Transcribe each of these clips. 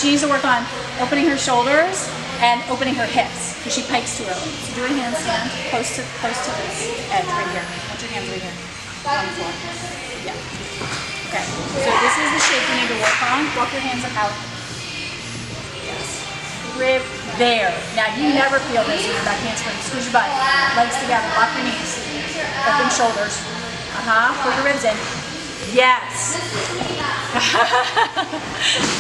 She needs to work on opening her shoulders and opening her hips because she pikes too early. So do a handstand close to this edge right here. Put your hands right here on the floor. Yeah. Okay. So this is the shape you need to work on. Walk your hands out. Yes. Rib there. Now you never feel this with your back handspring. Squeeze your butt. Legs together. Lock your knees. Open shoulders. Put your ribs in. Yes.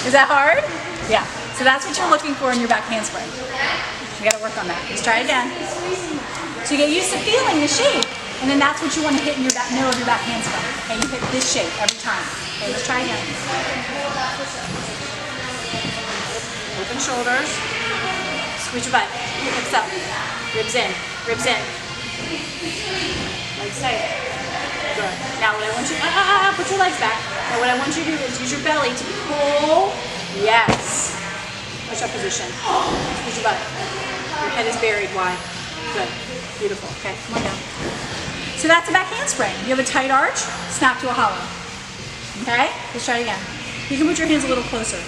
Is that hard? Yeah. So that's what you're looking for in your back handspring. You got to work on that. Let's try it again. So you get used to feeling the shape, and then that's what you want to hit in your middle of your back handspring. Okay, you hit this shape every time. Okay, let's try again. Open shoulders. Squeeze your butt. Hips up. Ribs in. Ribs in. Legs tight. Good. Now what I want you to put your legs back. Now what I want you to do is use your belly to pull. Yes. Push up position. Squeeze your butt. Your head is buried. Why? Good. Beautiful. Okay, come on down. So that's a back handspring. You have a tight arch, snap to a hollow. Okay? Let's try it again. You can put your hands a little closer.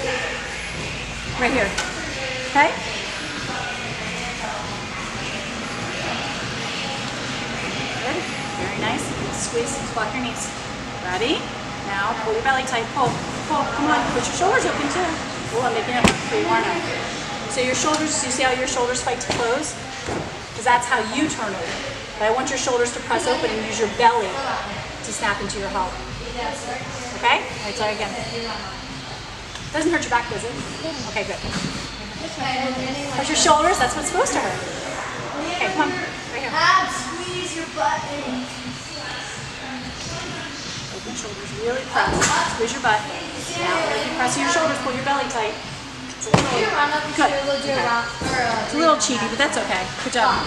Right here. Okay? Good. Very nice. Squeeze. Block your knees. Ready? Now pull your belly tight. Pull. Pull. Come on. Put your shoulders open too. Oh, I'm making it up for you, aren't I? So your shoulders, you see how your shoulders fight to close? Because that's how you turn over. But I want your shoulders to press open and use your belly to snap into your hollow. Okay? All right, try again. Doesn't hurt your back, does it? Okay, good. Hurt your shoulders, that's what's supposed to hurt. Okay, come on. Right here. Squeeze your butt in. Open shoulders, really press. Squeeze your butt. Now, keep pressing your shoulders, pull your belly tight. It's a little, good. Okay. It's a little cheaty, but that's okay. Good job.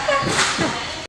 Yeah.